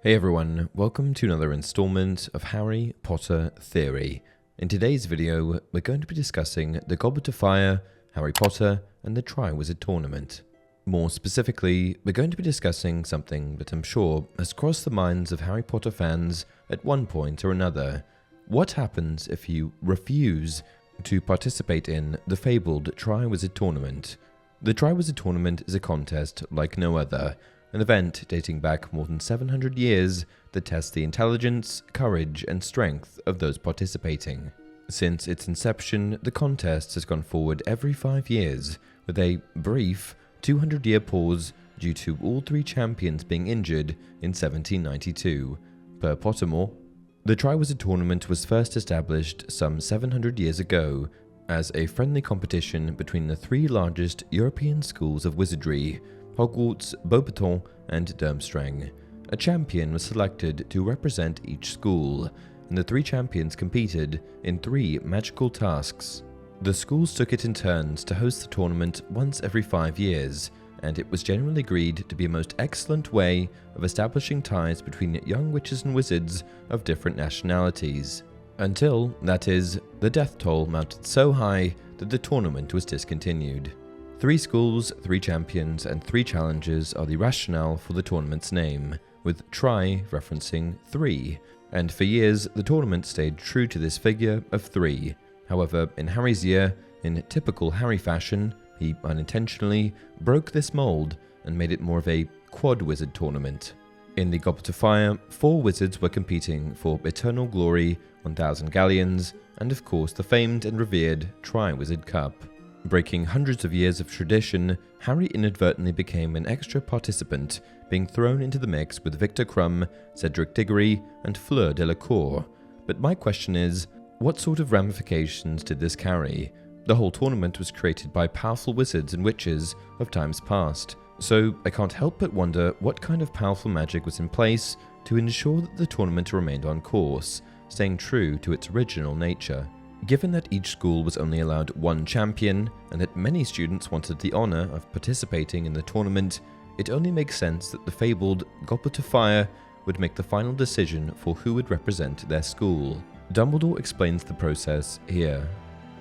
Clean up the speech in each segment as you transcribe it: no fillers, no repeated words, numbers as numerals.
Hey everyone, welcome to another installment of Harry Potter Theory. In today's video, we're going to be discussing the Goblet of Fire, Harry Potter, and the Triwizard Tournament. More specifically, we're going to be discussing something that I'm sure has crossed the minds of Harry Potter fans at one point or another. What happens if you refuse to participate in the fabled Triwizard Tournament? The Triwizard Tournament is a contest like no other, an event dating back more than 700 years that tests the intelligence, courage, and strength of those participating. Since its inception, the contest has gone forward every 5 years, with a brief 200-year pause due to all three champions being injured in 1792, per Pottermore. The Triwizard Tournament was first established some 700 years ago as a friendly competition between the three largest European schools of wizardry, Hogwarts, Beauxbatons, and Durmstrang. A champion was selected to represent each school, and the three champions competed in 3 magical tasks. The schools took it in turns to host the tournament once every 5 years, and it was generally agreed to be a most excellent way of establishing ties between young witches and wizards of different nationalities. Until, that is, the death toll mounted so high that the tournament was discontinued. 3 schools, 3 champions, and 3 challenges are the rationale for the tournament's name, with tri referencing 3, and for years the tournament stayed true to this figure of 3. However, in Harry's year, in typical Harry fashion, he unintentionally broke this mold and made it more of a quad wizard tournament. In the Goblet of Fire, 4 wizards were competing for Eternal Glory, 1000 Galleons, and of course the famed and revered Triwizard Cup. Breaking hundreds of years of tradition, Harry inadvertently became an extra participant, being thrown into the mix with Victor Crumb, Cedric Diggory, and Fleur Delacour. But my question is, what sort of ramifications did this carry? The whole tournament was created by powerful wizards and witches of times past, so I can't help but wonder what kind of powerful magic was in place to ensure that the tournament remained on course, staying true to its original nature. Given that each school was only allowed 1 champion, and that many students wanted the honor of participating in the tournament, it only makes sense that the fabled Goblet of Fire would make the final decision for who would represent their school. Dumbledore explains the process here.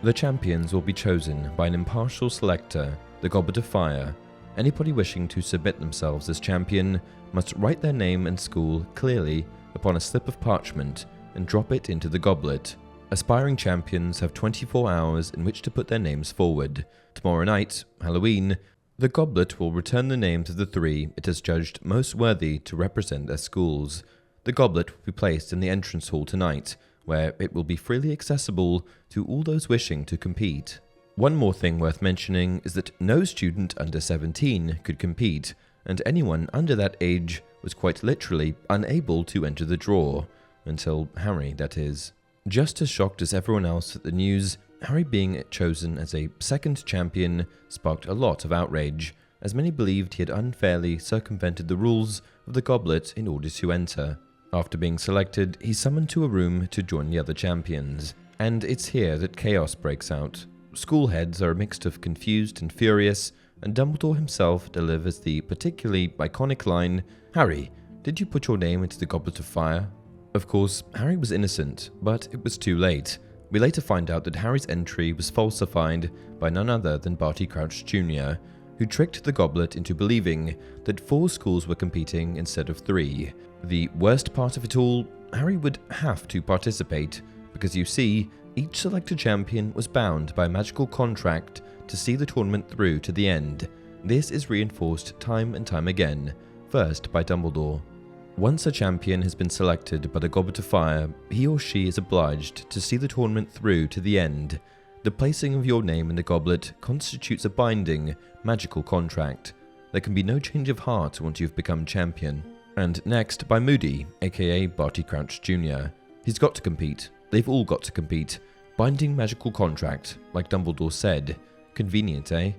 The champions will be chosen by an impartial selector, the Goblet of Fire. Anybody wishing to submit themselves as champion must write their name and school clearly upon a slip of parchment and drop it into the goblet. Aspiring champions have 24 hours in which to put their names forward. Tomorrow night, Halloween, the goblet will return the names of the 3 it has judged most worthy to represent their schools. The goblet will be placed in the entrance hall tonight, where it will be freely accessible to all those wishing to compete. One more thing worth mentioning is that no student under 17 could compete, and anyone under that age was quite literally unable to enter the draw. Until Harry, that is. Just as shocked as everyone else at the news, Harry being chosen as a second champion sparked a lot of outrage, as many believed he had unfairly circumvented the rules of the goblet in order to enter. After being selected, he's summoned to a room to join the other champions, and it's here that chaos breaks out. School heads are a mix of confused and furious, and Dumbledore himself delivers the particularly iconic line, "Harry, did you put your name into the Goblet of Fire?" Of course, Harry was innocent, but it was too late. We later find out that Harry's entry was falsified by none other than Barty Crouch Jr., who tricked the goblet into believing that 4 schools were competing instead of 3. The worst part of it all, Harry would have to participate, because you see, each selected champion was bound by a magical contract to see the tournament through to the end. This is reinforced time and time again, first by Dumbledore. Once a champion has been selected by the Goblet of Fire, he or she is obliged to see the tournament through to the end. The placing of your name in the goblet constitutes a binding, magical contract. There can be no change of heart once you've become champion. And next, by Moody, aka Barty Crouch Jr. He's got to compete. They've all got to compete. Binding magical contract, like Dumbledore said. Convenient, eh?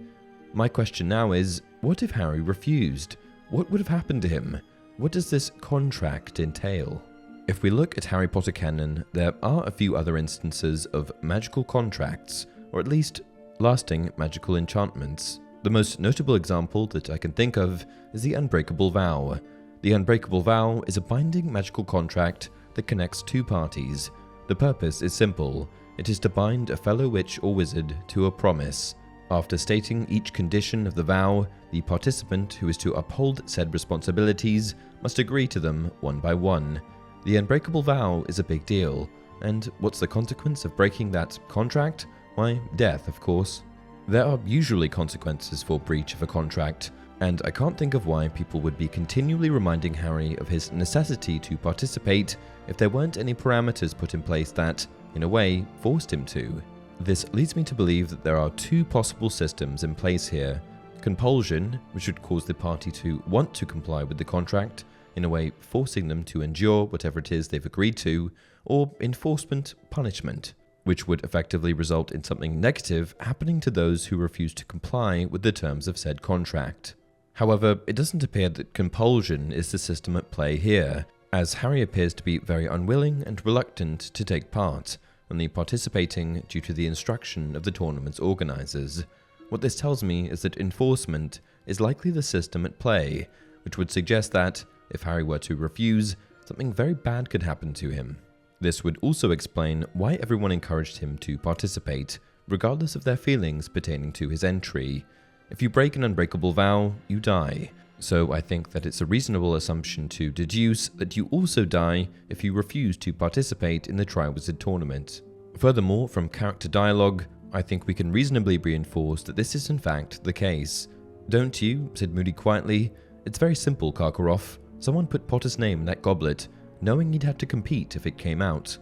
My question now is, what if Harry refused? What would have happened to him? What does this contract entail? If we look at Harry Potter canon, there are a few other instances of magical contracts, or at least lasting magical enchantments. The most notable example that I can think of is the Unbreakable Vow. The unbreakable vow is a binding magical contract that connects two parties. The purpose is simple. It is to bind a fellow witch or wizard to a promise. After stating each condition of the vow, the participant who is to uphold said responsibilities must agree to them one by one. The unbreakable vow is a big deal, and what's the consequence of breaking that contract? Why, death, of course. There are usually consequences for breach of a contract, and I can't think of why people would be continually reminding Harry of his necessity to participate if there weren't any parameters put in place that, in a way, forced him to. This leads me to believe that there are two possible systems in place here. Compulsion, which would cause the party to want to comply with the contract, in a way forcing them to endure whatever it is they've agreed to, or enforcement, punishment, which would effectively result in something negative happening to those who refuse to comply with the terms of said contract. However, it doesn't appear that compulsion is the system at play here, as Harry appears to be very unwilling and reluctant to take part, only participating due to the instruction of the tournament's organizers. What this tells me is that enforcement is likely the system at play, which would suggest that, if Harry were to refuse, something very bad could happen to him. This would also explain why everyone encouraged him to participate, regardless of their feelings pertaining to his entry. If you break an unbreakable vow, you die. So I think that it's a reasonable assumption to deduce that you also die if you refuse to participate in the Triwizard Tournament. Furthermore, from character dialogue, I think we can reasonably reinforce that this is in fact the case. "Don't you?" said Moody quietly. "It's very simple, Karkaroff. Someone put Potter's name in that goblet, knowing he'd have to compete if it came out."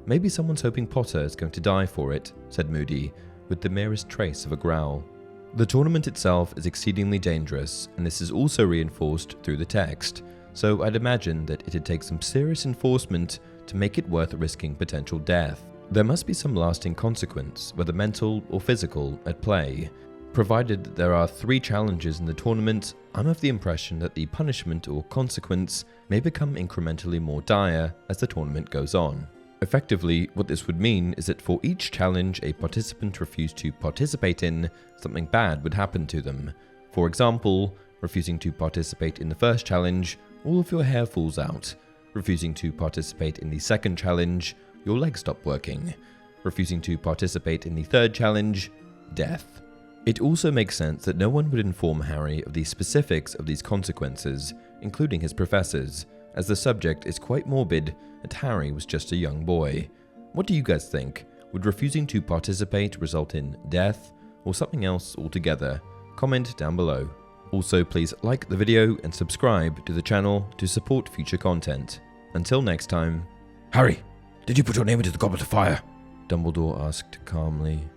"Maybe someone's hoping Potter is going to die for it," said Moody, with the merest trace of a growl. The tournament itself is exceedingly dangerous, and this is also reinforced through the text, so I'd imagine that it'd take some serious enforcement to make it worth risking potential death. There must be some lasting consequence, whether mental or physical, at play. Provided that there are 3 challenges in the tournament, I'm of the impression that the punishment or consequence may become incrementally more dire as the tournament goes on. Effectively, what this would mean is that for each challenge a participant refused to participate in, something bad would happen to them. For example, refusing to participate in the first challenge, all of your hair falls out. Refusing to participate in the second challenge, your legs stop working. Refusing to participate in the third challenge, death. It also makes sense that no one would inform Harry of the specifics of these consequences, including his professors, as the subject is quite morbid and Harry was just a young boy. What do you guys think? Would refusing to participate result in death or something else altogether? Comment down below. Also, please like the video and subscribe to the channel to support future content. Until next time. "Harry, did you put your name into the Goblet of Fire?" Dumbledore asked calmly.